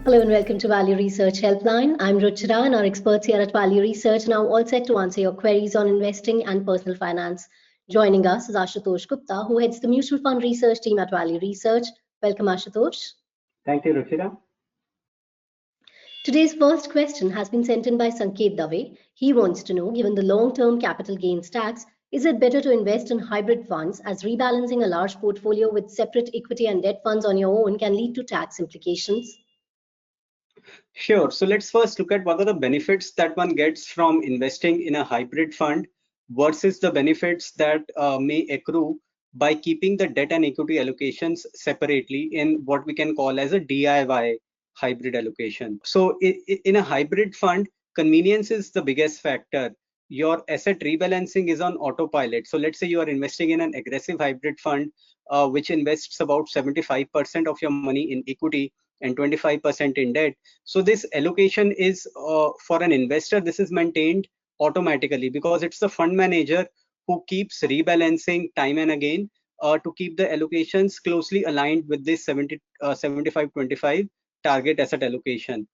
Hello and welcome to Value Research Helpline. I'm Ruchira and our experts here at Value Research are now all set to answer your queries on investing and personal finance. Joining us is Ashutosh Gupta, who heads the mutual fund research team at Value Research. Welcome, Ashutosh. Thank you, Ruchira. Today's first question has been sent in by Sanket Dave. He wants to know, given the long-term capital gains tax, is it better to invest in hybrid funds as rebalancing a large portfolio with separate equity and debt funds on your own can lead to tax implications? Sure. So let's first look at what are the benefits that one gets from investing in a hybrid fund versus the benefits that may accrue by keeping the debt and equity allocations separately in what we can call as a DIY hybrid allocation. So in a hybrid fund, convenience is the biggest factor. Your asset rebalancing is on autopilot. So let's say you are investing in an aggressive hybrid fund, which invests about 75% of your money in equity and 25% in debt. So this allocation is for an investor, this is maintained automatically because it's the fund manager who keeps rebalancing time and again to keep the allocations closely aligned with this 75-25 target asset allocation.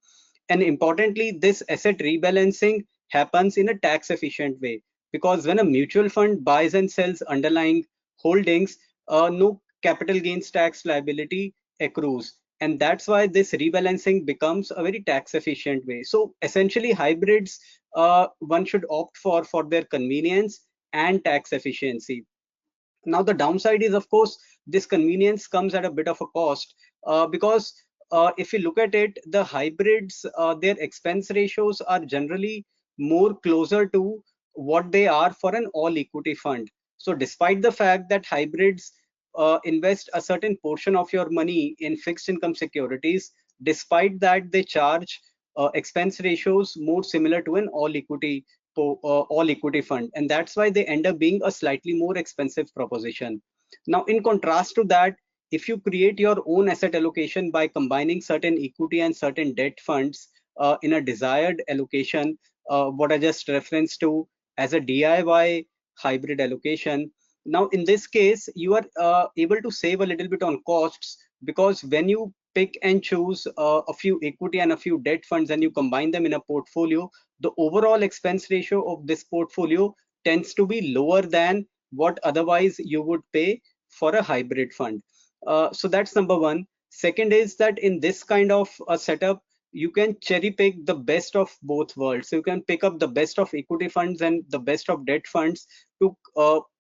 And importantly, this asset rebalancing happens in a tax efficient way because when a mutual fund buys and sells underlying holdings, no capital gains tax liability accrues. And that's why this rebalancing becomes a very tax efficient way. So essentially hybrids, one should opt for their convenience and tax efficiency. Now the downside is, of course, this convenience comes at a bit of a cost because if you look at it, the hybrids, their expense ratios are generally more closer to what they are for an all equity fund. So despite the fact that hybrids invest a certain portion of your money in fixed income securities, despite that they charge expense ratios more similar to an all equity fund, and that's why they end up being a slightly more expensive proposition. Now in contrast to that, if you create your own asset allocation by combining certain equity and certain debt funds in a desired allocation, what I just referenced to as a DIY hybrid allocation, now in this case you are able to save a little bit on costs because when you pick and choose a few equity and a few debt funds and you combine them in a portfolio, the overall expense ratio of this portfolio tends to be lower than what otherwise you would pay for a hybrid fund. So that's number one. Second is that in this kind of a setup, you can cherry pick the best of both worlds. So you can pick up the best of equity funds and the best of debt funds to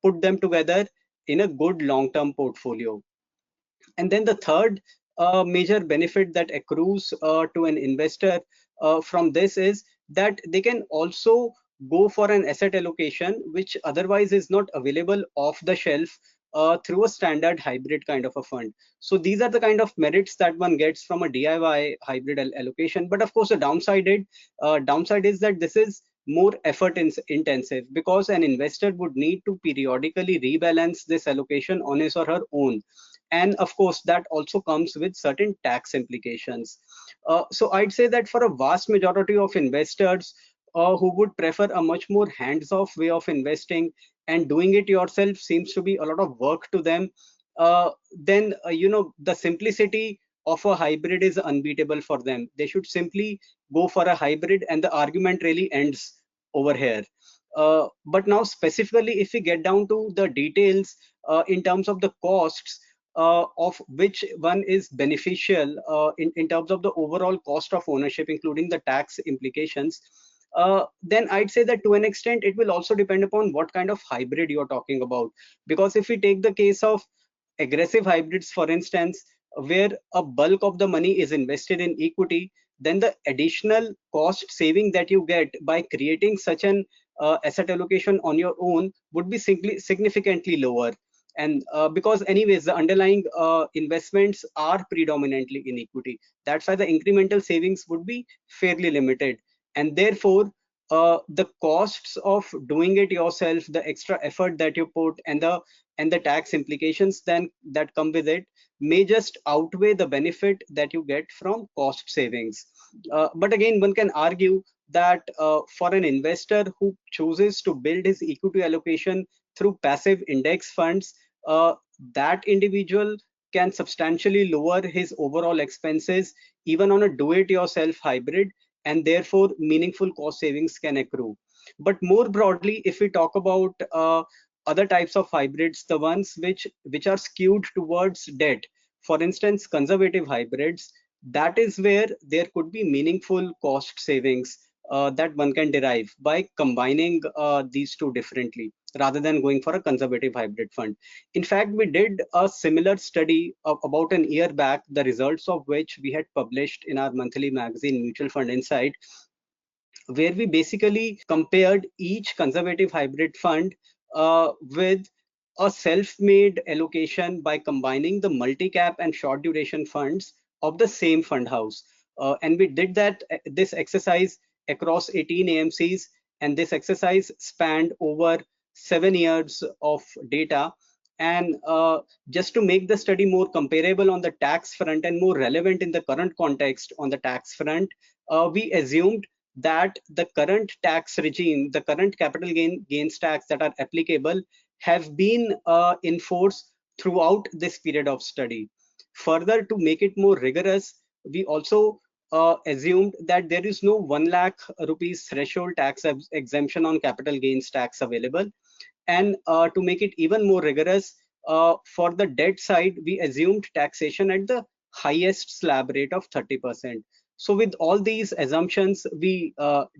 put them together in a good long-term portfolio. And then the third major benefit that accrues to an investor from this is that they can also go for an asset allocation which otherwise is not available off the shelf through a standard hybrid kind of a fund. So these are the kind of merits that one gets from a DIY hybrid allocation. But of course, the downside is that this is more effort intensive because an investor would need to periodically rebalance this allocation on his or her own, and of course that also comes with certain tax implications. So I'd say that for a vast majority of investors who would prefer a much more hands-off way of investing and doing it yourself seems to be a lot of work to them, then the simplicity of a hybrid is unbeatable for them. They should simply go for a hybrid and the argument really ends over here. But now specifically if we get down to the details in terms of the costs, of which one is beneficial in terms of the overall cost of ownership, including the tax implications, then I'd say that to an extent it will also depend upon what kind of hybrid you're talking about. Because if we take the case of aggressive hybrids, for instance, where a bulk of the money is invested in equity, then the additional cost saving that you get by creating such an asset allocation on your own would be significantly lower. And because anyways the underlying investments are predominantly in equity, that's why the incremental savings would be fairly limited, and therefore the costs of doing it yourself, the extra effort that you put, and the tax implications then that come with it may just outweigh the benefit that you get from cost savings. But again, one can argue that for an investor who chooses to build his equity allocation through passive index funds, that individual can substantially lower his overall expenses even on a do-it-yourself hybrid, and therefore meaningful cost savings can accrue. But more broadly, if we talk about other types of hybrids, the ones which are skewed towards debt, for instance, conservative hybrids, that is where there could be meaningful cost savings that one can derive by combining these two differently rather than going for a conservative hybrid fund. In fact, we did a similar study about an year back, the results of which we had published in our monthly magazine, Mutual Fund Insight, where we basically compared each conservative hybrid fund with a self-made allocation by combining the multi-cap and short duration funds of the same fund house. And we did this exercise across 18 AMCs, and this exercise spanned over 7 years of data. And just to make the study more comparable on the tax front and more relevant in the current context on the tax front, we assumed that the current tax regime, the current capital gains tax that are applicable, have been in force throughout this period of study. Further, to make it more rigorous, we also assumed that there is no 1 lakh rupees threshold tax exemption on capital gains tax available. And to make it even more rigorous, for the debt side, we assumed taxation at the highest slab rate of 30%. So with all these assumptions, we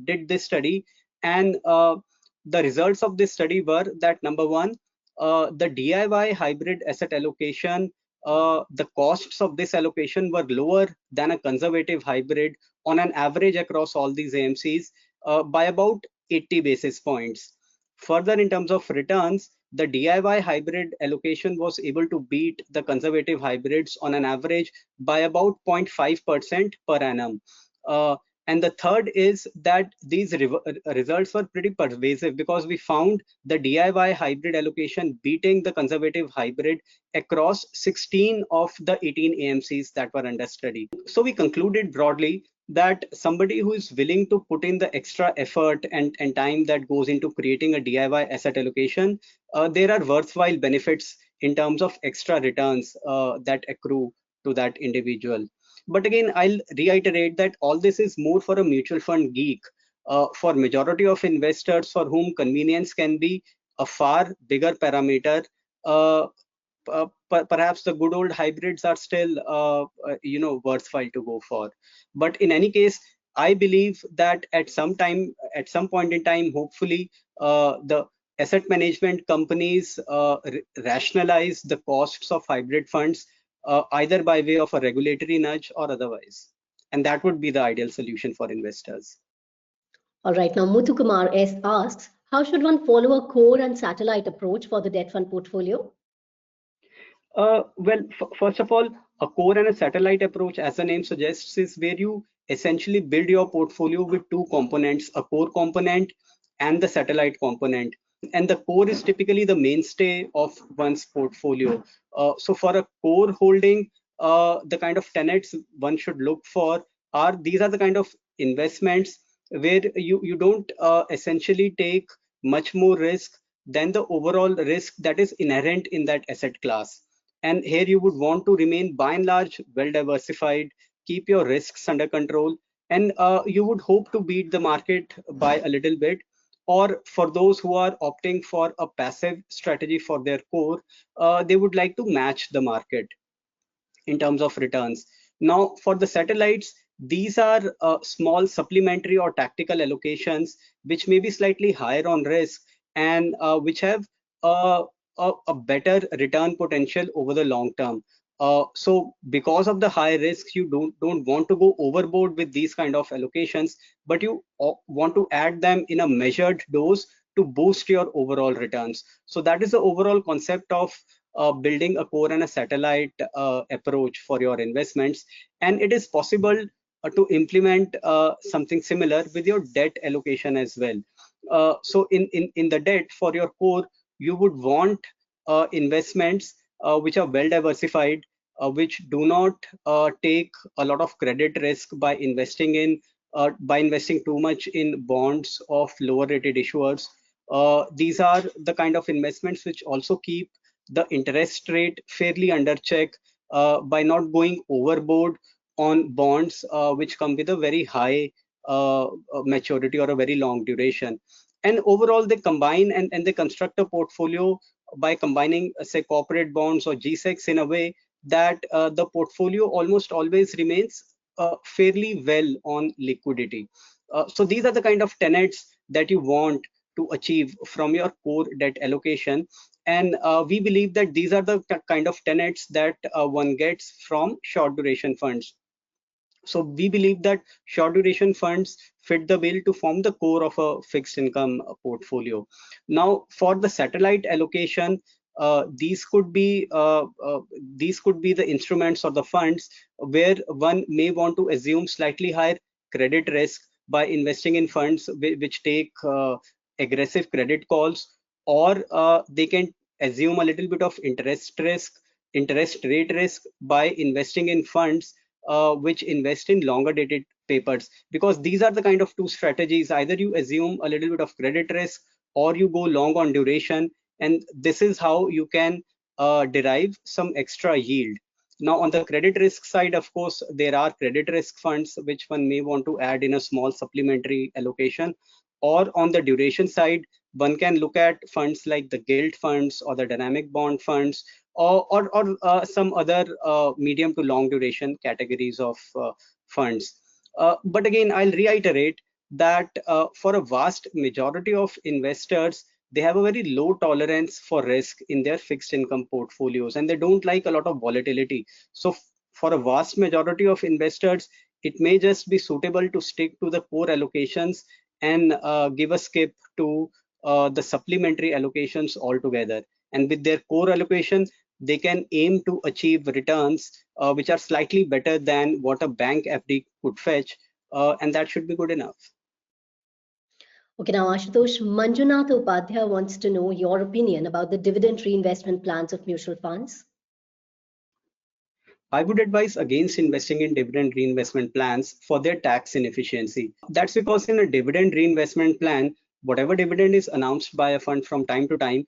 did this study, and the results of this study were that, number one, the DIY hybrid asset allocation, the costs of this allocation were lower than a conservative hybrid on an average across all these AMCs by about 80 basis points. Further, in terms of returns, the DIY hybrid allocation was able to beat the conservative hybrids on an average by about 0.5% per annum. And the third is that these results were pretty pervasive because we found the DIY hybrid allocation beating the conservative hybrid across 16 of the 18 AMCs that were under study. So we concluded broadly that somebody who is willing to put in the extra effort and time that goes into creating a DIY asset allocation, there are worthwhile benefits in terms of extra returns that accrue to that individual. But again, I'll reiterate that all this is more for a mutual fund geek. For majority of investors for whom convenience can be a far bigger parameter, perhaps the good old hybrids are still worthwhile to go for. But in any case, I believe that at some point in time, hopefully the asset management companies rationalize the costs of hybrid funds, either by way of a regulatory nudge or otherwise, and that would be the ideal solution for investors. All right, now Muthu Kumar S asks, how should one follow a core and satellite approach for the debt fund portfolio? Well, first of all, a core and a satellite approach, as the name suggests, is where you essentially build your portfolio with two components, a core component and the satellite component. And the core is typically the mainstay of one's portfolio. So for a core holding, the kind of tenets one should look for are, these are the kind of investments where you don't essentially take much more risk than the overall risk that is inherent in that asset class. And here you would want to remain by and large well diversified, keep your risks under control, and you would hope to beat the market by a little bit. Or for those who are opting for a passive strategy for their core, they would like to match the market in terms of returns. Now, for the satellites, these are small supplementary or tactical allocations which may be slightly higher on risk and which have a better return potential over the long term. So because of the high risks, you don't want to go overboard with these kind of allocations, but you want to add them in a measured dose to boost your overall returns. So that is the overall concept of building a core and a satellite approach for your investments. And it is possible to implement something similar with your debt allocation as well. So in the debt for your core, you would want investments which are well diversified, which do not take a lot of credit risk by investing too much in bonds of lower rated issuers. These are the kind of investments which also keep the interest rate fairly under check by not going overboard on bonds which come with a very high maturity or a very long duration. And overall, they combine and they construct a portfolio by combining, say, corporate bonds or GSECs in a way that the portfolio almost always remains fairly well on liquidity. So these are the kind of tenets that you want to achieve from your core debt allocation. And we believe that these are the kind of tenets that one gets from short duration funds. So we believe that short duration funds fit the bill to form the core of a fixed income portfolio. Now, for the satellite allocation, these could be the instruments or the funds where one may want to assume slightly higher credit risk by investing in funds which take aggressive credit calls, or they can assume a little bit of interest rate risk by investing in funds which invest in longer dated papers, because these are the kind of two strategies: either you assume a little bit of credit risk or you go long on duration, and this is how you can derive some extra yield. Now, on the credit risk side, of course, there are credit risk funds which one may want to add in a small supplementary allocation, or on the duration side, one can look at funds like the gilt funds or the dynamic bond funds, or some other medium to long duration categories of funds. But again, I'll reiterate that for a vast majority of investors, they have a very low tolerance for risk in their fixed income portfolios, and they don't like a lot of volatility. So for a vast majority of investors, it may just be suitable to stick to the core allocations and give a skip to the supplementary allocations altogether. And with their core allocation, they can aim to achieve returns which are slightly better than what a bank FD could fetch, and that should be good enough. Okay, now Ashutosh, Manjunath Upadhyay wants to know your opinion about the dividend reinvestment plans of mutual funds. I would advise against investing in dividend reinvestment plans for their tax inefficiency. That's because in a dividend reinvestment plan, whatever dividend is announced by a fund from time to time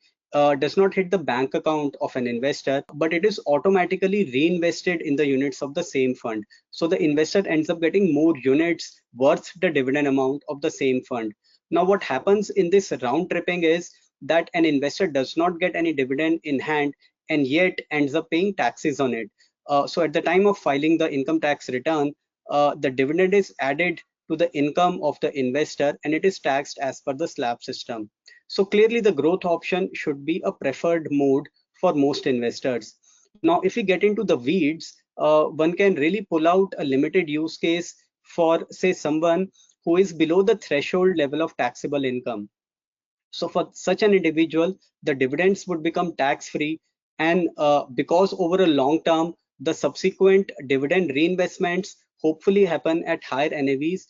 does not hit the bank account of an investor, but it is automatically reinvested in the units of the same fund. So the investor ends up getting more units worth the dividend amount of the same fund. Now, what happens in this round tripping is that an investor does not get any dividend in hand and yet ends up paying taxes on it. So at the time of filing the income tax return, the dividend is added to the income of the investor and it is taxed as per the slab system. So clearly the growth option should be a preferred mode for most investors. Now, if we get into the weeds, one can really pull out a limited use case for, say, someone who is below the threshold level of taxable income. So for such an individual, the dividends would become tax-free, and because over a long term, the subsequent dividend reinvestments hopefully happen at higher NAVs.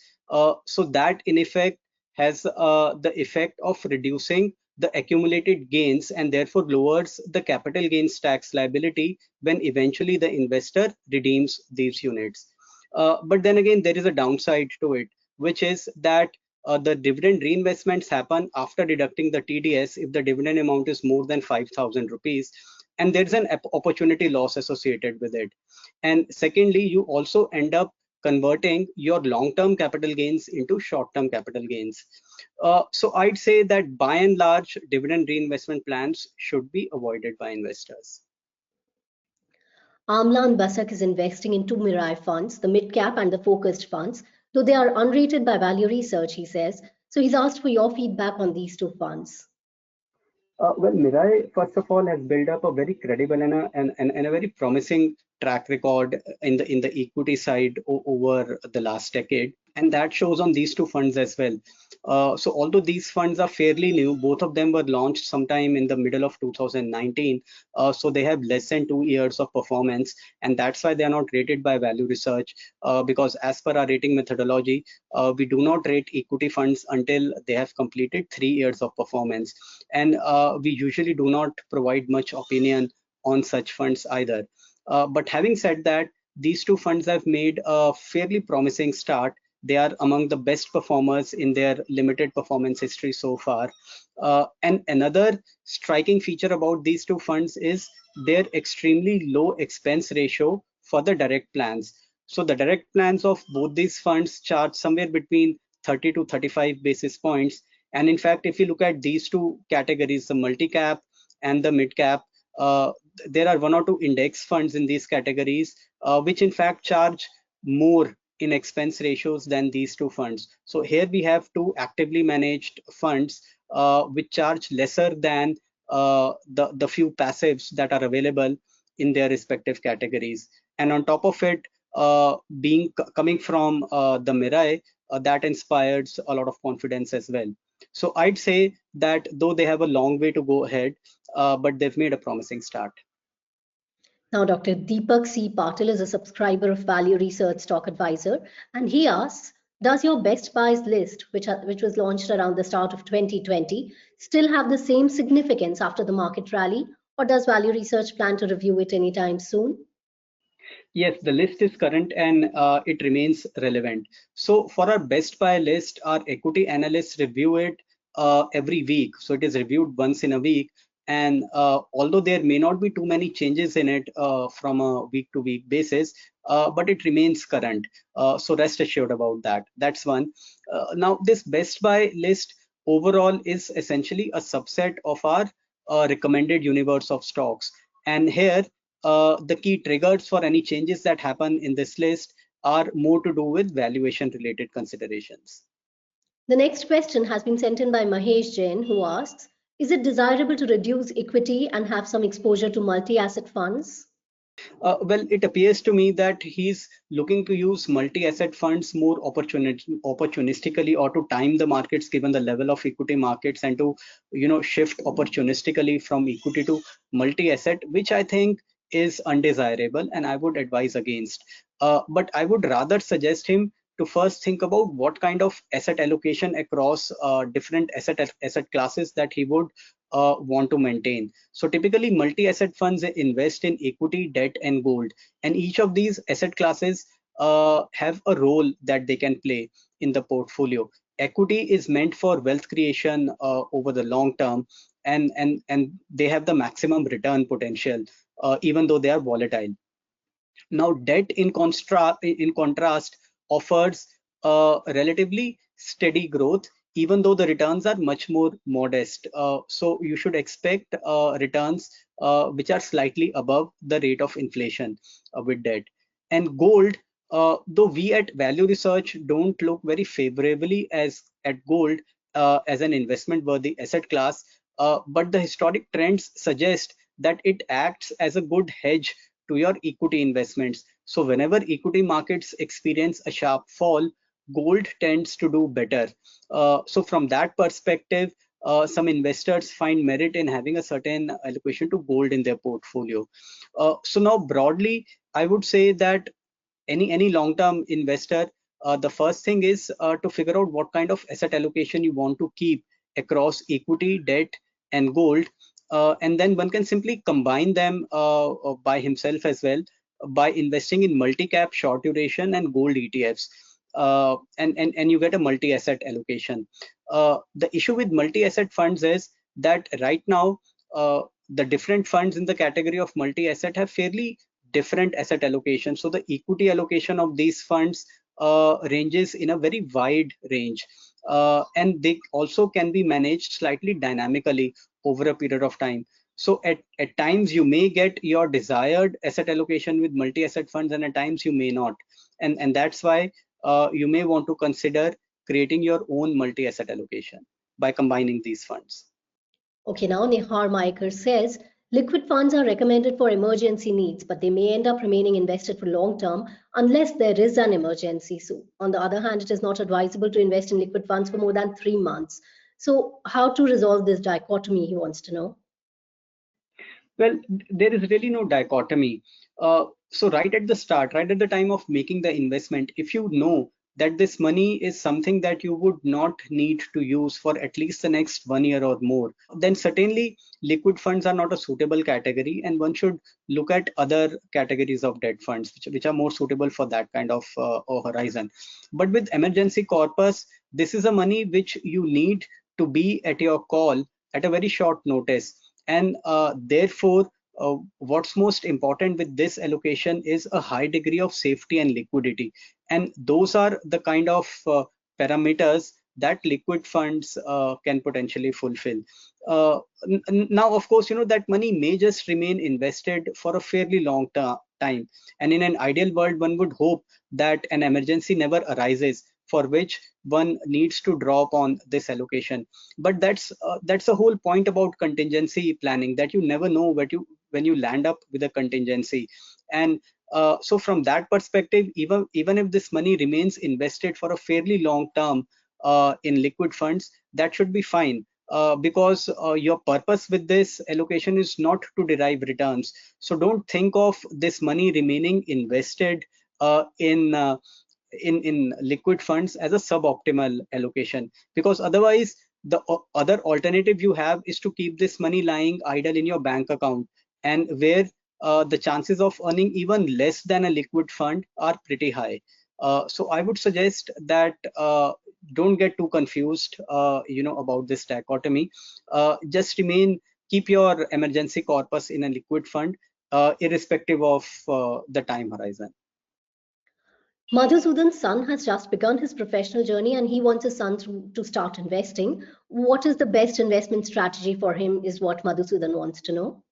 So that in effect has the effect of reducing the accumulated gains and therefore lowers the capital gains tax liability when eventually the investor redeems these units. But then again, there is a downside to it, which is that the dividend reinvestments happen after deducting the TDS if the dividend amount is more than 5,000 rupees, and there's an opportunity loss associated with it. And secondly, you also end up converting your long-term capital gains into short-term capital gains. So I'd say that by and large, dividend reinvestment plans should be avoided by investors. Amlan Basak is investing in two Mirai funds, the mid-cap and the focused funds, though they are unrated by Value Research, he says. So he's asked for your feedback on these two funds. Well, Mirai, first of all, has built up a very credible and a very promising track record in the equity side over the last decade, and that shows on these two funds as well. So although these funds are fairly new, both of them were launched sometime in the middle of 2019, so they have less than 2 years of performance, and that's why they are not rated by Value Research, because as per our rating methodology, we do not rate equity funds until they have completed 3 years of performance, and we usually do not provide much opinion on such funds either. But having said that, these two funds have made a fairly promising start. They are among the best performers in their limited performance history so far. And another striking feature about these two funds is their extremely low expense ratio for the direct plans. So the direct plans of both these funds charge somewhere between 30 to 35 basis points. And in fact, if you look at these two categories, the multi-cap and the mid-cap, there are one or two index funds in these categories, which in fact charge more in expense ratios than these two funds. So here we have two actively managed funds which charge lesser than the few passives that are available in their respective categories. And on top of it, coming from the Mirai, that inspires a lot of confidence as well. So I'd say that though they have a long way to go ahead, but they've made a promising start. Now, Dr. Deepak C. Patil is a subscriber of Value Research Stock Advisor, and he asks, does your best buys list, which was launched around the start of 2020, still have the same significance after the market rally, or does Value Research plan to review it anytime soon? Yes, the list is current and it remains relevant. So for our best buy list, our equity analysts review it every week. So it is reviewed once in a week. And although there may not be too many changes in it from a week to week basis, but it remains current. So rest assured about that. That's one. Now this best buy list overall is essentially a subset of our recommended universe of stocks. And here the key triggers for any changes that happen in this list are more to do with valuation related considerations. The next question has been sent in by Mahesh Jain, who asks, is it desirable to reduce equity and have some exposure to multi-asset funds? Well, it appears to me that he's looking to use multi-asset funds more opportunistically, or to time the markets given the level of equity markets, and to shift opportunistically from equity to multi-asset, which I think is undesirable and I would advise against. But I would rather suggest him to first think about what kind of asset allocation across different asset classes that he would want to maintain. So typically multi-asset funds invest in equity, debt, and gold, and each of these asset classes have a role that they can play in the portfolio. Equity is meant for wealth creation over the long term, and they have the maximum return potential, even though they are volatile. Now, debt in contrast offers relatively steady growth, even though the returns are much more modest. So you should expect returns which are slightly above the rate of inflation with debt. And gold, though we at Value Research don't look very favorably at gold as an investment worthy asset class, but the historic trends suggest that it acts as a good hedge to your equity investments. So whenever equity markets experience a sharp fall, gold tends to do better. So from that perspective, some investors find merit in having a certain allocation to gold in their portfolio. So now broadly, I would say that any long-term investor, the first thing is to figure out what kind of asset allocation you want to keep across equity, debt, and gold. And then one can simply combine them by himself as well, by investing in multi-cap, short duration, and gold ETFs. And you get a multi-asset allocation. The issue with multi-asset funds is that right now, the different funds in the category of multi-asset have fairly different asset allocation. So the equity allocation of these funds ranges in a very wide range. And they also can be managed slightly dynamically over a period of time. So at times you may get your desired asset allocation with multi-asset funds, and at times you may not. And that's why you may want to consider creating your own multi-asset allocation by combining these funds. Okay, now Nihar Maikar says, liquid funds are recommended for emergency needs, but they may end up remaining invested for long term unless there is an emergency. So on the other hand, it is not advisable to invest in liquid funds for more than 3 months. So how to resolve this dichotomy, he wants to know. Well, there is really no dichotomy. So right at the start, right at the time of making the investment, if you know that this money is something that you would not need to use for at least the next 1 year or more, then certainly liquid funds are not a suitable category, and one should look at other categories of debt funds which are more suitable for that kind of horizon. But with emergency corpus, this is a money which you need to be at your call at a very short notice, and therefore what's most important with this allocation is a high degree of safety and liquidity, and those are the kind of parameters that liquid funds can potentially fulfill. Now, of course, that money may just remain invested for a fairly long time, and in an ideal world, one would hope that an emergency never arises for which one needs to draw upon this allocation. But that's the whole point about contingency planning, that you never know when you land up with a contingency. And so from that perspective, even if this money remains invested for a fairly long term in liquid funds, that should be fine. Because your purpose with this allocation is not to derive returns. So don't think of this money remaining invested in liquid funds as a suboptimal allocation, because otherwise the other alternative you have is to keep this money lying idle in your bank account, and where the chances of earning even less than a liquid fund are pretty high. So I would suggest that don't get too confused about this dichotomy. Just keep your emergency corpus in a liquid fund, irrespective of the time horizon. Madhusudan's son has just begun his professional journey and he wants his son to start investing. What is the best investment strategy for him is what Madhusudan wants to know.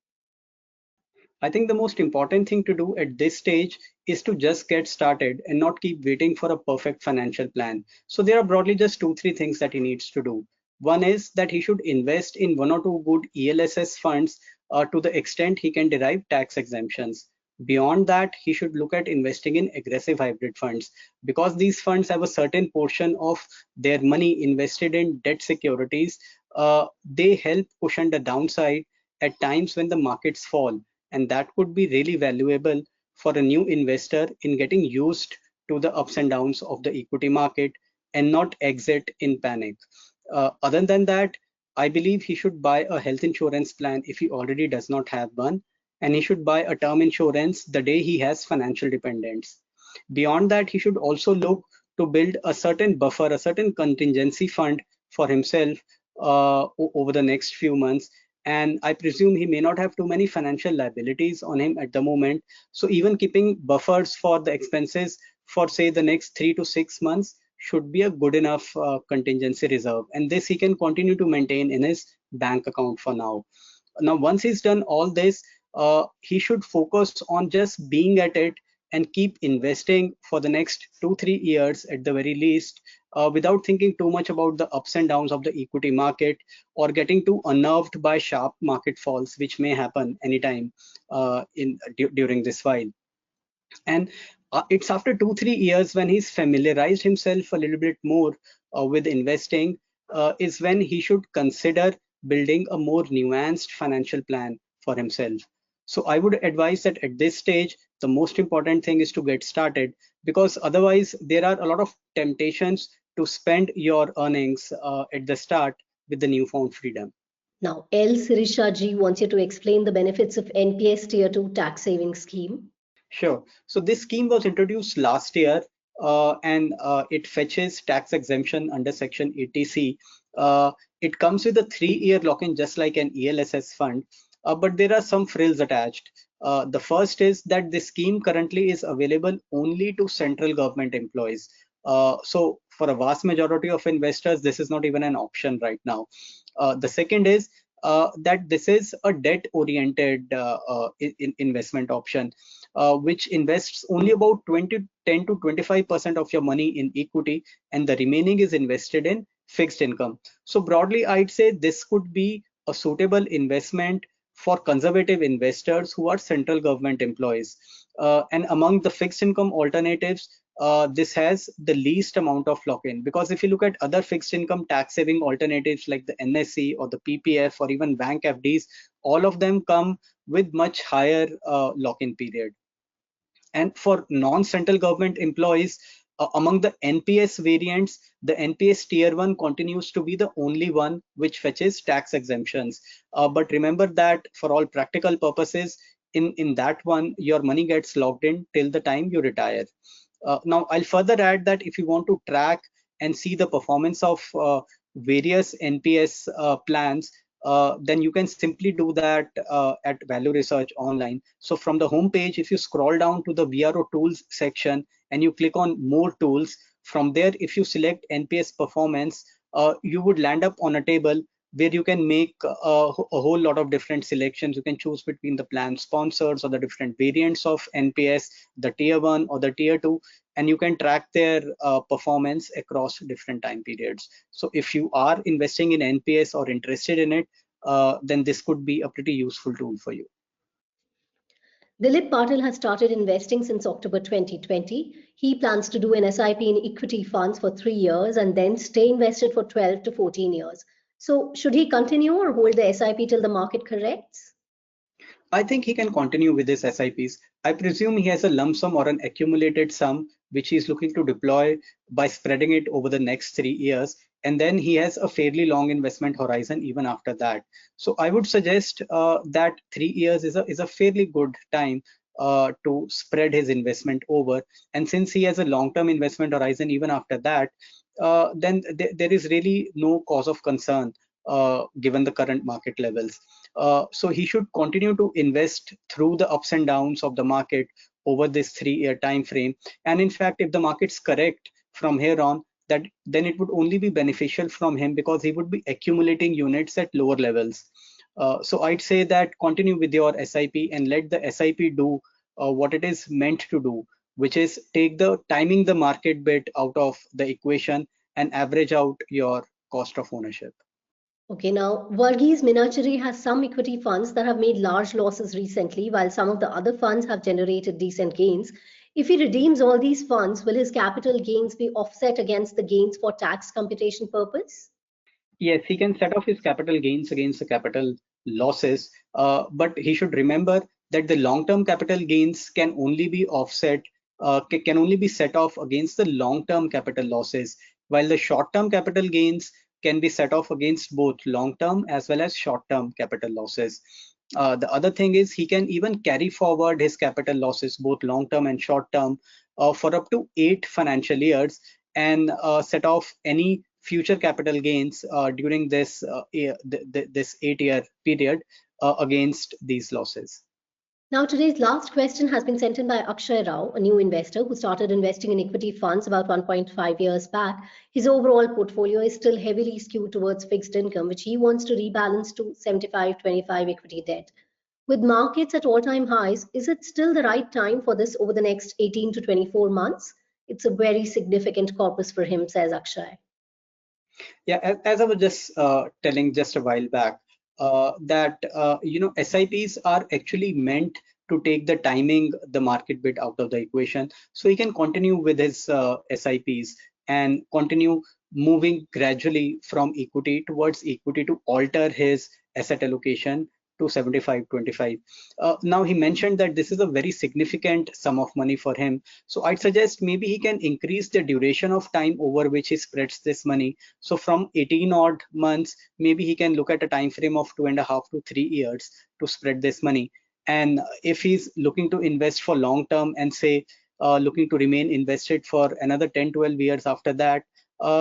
I think the most important thing to do at this stage is to just get started and not keep waiting for a perfect financial plan. So there are broadly just 2-3 things that he needs to do. One is that he should invest in 1 or 2 good ELSS funds to the extent he can derive tax exemptions. Beyond that, he should look at investing in aggressive hybrid funds, because these funds have a certain portion of their money invested in debt securities. They help cushion the downside at times when the markets fall, and that could be really valuable for a new investor in getting used to the ups and downs of the equity market and not exit in panic. Other than that, I believe he should buy a health insurance plan if he already does not have one, and he should buy a term insurance the day he has financial dependence. Beyond that, he should also look to build a certain buffer, a certain contingency fund for himself over the next few months. And I presume he may not have too many financial liabilities on him at the moment. So even keeping buffers for the expenses for, say, the next 3 to 6 months should be a good enough contingency reserve. And this he can continue to maintain in his bank account for now. Now, once he's done all this, he should focus on just being at it and keep investing for the next 2-3 years at the very least, without thinking too much about the ups and downs of the equity market or getting too unnerved by sharp market falls, which may happen anytime during this while. And it's after 2-3 years, when he's familiarized himself a little bit more with investing, is when he should consider building a more nuanced financial plan for himself. So I would advise that at this stage, the most important thing is to get started, because otherwise there are a lot of temptations to spend your earnings at the start with the newfound freedom. Now, L. Sirisha Ji wants you to explain the benefits of NPS Tier 2 tax saving scheme. Sure. So this scheme was introduced last year, and it fetches tax exemption under Section 80C. It comes with a 3-year lock-in, just like an ELSS fund, but there are some frills attached. The first is that this scheme currently is available only to central government employees. So for a vast majority of investors, this is not even an option right now. The second is that this is a debt-oriented investment option, which invests only about 10 to 25% of your money in equity, and the remaining is invested in fixed income. So broadly, I'd say this could be a suitable investment for conservative investors who are central government employees. And among the fixed income alternatives, this has the least amount of lock-in, because if you look at other fixed income tax saving alternatives like the NSE or the PPF or even bank FDs, all of them come with much higher lock-in period. And for non-central government employees, among the NPS variants, the NPS Tier 1 continues to be the only one which fetches tax exemptions. But remember that for all practical purposes, in that one, your money gets locked in till the time you retire. Now, I'll further add that if you want to track and see the performance of various NPS plans, then you can simply do that at Value Research Online. So from the home page, if you scroll down to the VRO tools section and you click on more tools, from there, if you select NPS performance, you would land up on a table where you can make a whole lot of different selections. You can choose between the plan sponsors or the different variants of NPS, the tier 1 or the tier 2, and you can track their performance across different time periods. So if you are investing in NPS or interested in it, then this could be a pretty useful tool for you. Dilip Patil has started investing since October 2020. He plans to do an SIP in equity funds for 3 years and then stay invested for 12 to 14 years. So should he continue or hold the SIP till the market corrects? I think he can continue with his SIPs. I presume he has a lump sum or an accumulated sum which he is looking to deploy by spreading it over the next 3 years. And then he has a fairly long investment horizon even after that. So I would suggest that 3 years is a fairly good time to spread his investment over. And since he has a long-term investment horizon even after that, then there is really no cause of concern given the current market levels. So he should continue to invest through the ups and downs of the market over this 3-year time frame. And in fact, if the market's correct from here on, then it would only be beneficial from him because he would be accumulating units at lower levels. So I'd say that continue with your SIP and let the SIP do what it is meant to do, which is take the timing the market bit out of the equation and average out your cost of ownership. Okay, now Varghese Minachari has some equity funds that have made large losses recently, while some of the other funds have generated decent gains. If he redeems all these funds, will his capital gains be offset against the gains for tax computation purpose? Yes, he can set off his capital gains against the capital losses, but he should remember that the long-term capital gains can only be offset, can only be set off against the long-term capital losses, while the short-term capital gains can be set off against both long-term as well as short-term capital losses. The other thing is he can even carry forward his capital losses, both long-term and short-term, for up to 8 financial years and set off any future capital gains during this this 8-year period against these losses. Now, today's last question has been sent in by Akshay Rao, a new investor who started investing in equity funds about 1.5 years back. His overall portfolio is still heavily skewed towards fixed income, which he wants to rebalance to 75-25 equity debt. With markets at all-time highs, is it still the right time for this over the next 18 to 24 months? It's a very significant corpus for him, says Akshay. Yeah, as I was just telling just a while back, that SIPs are actually meant to take the timing, the market bit out of the equation. So he can continue with his SIPs and continue moving gradually from equity towards equity to alter his asset allocation to 75-25. Now he mentioned that this is a very significant sum of money for him. So I'd suggest maybe he can increase the duration of time over which he spreads this money. So from 18 odd months, maybe he can look at a time frame of 2.5 to 3 years to spread this money. And if he's looking to invest for long term and say looking to remain invested for another 10-12 years after that,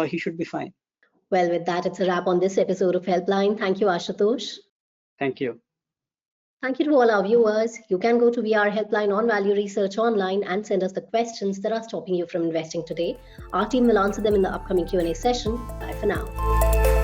he should be fine. Well, with that, it's a wrap on this episode of Helpline. Thank you, Ashutosh. Thank you. Thank you to all our viewers. You can go to VR Helpline on Value Research Online and send us the questions that are stopping you from investing today. Our team will answer them in the upcoming Q&A session. Bye for now.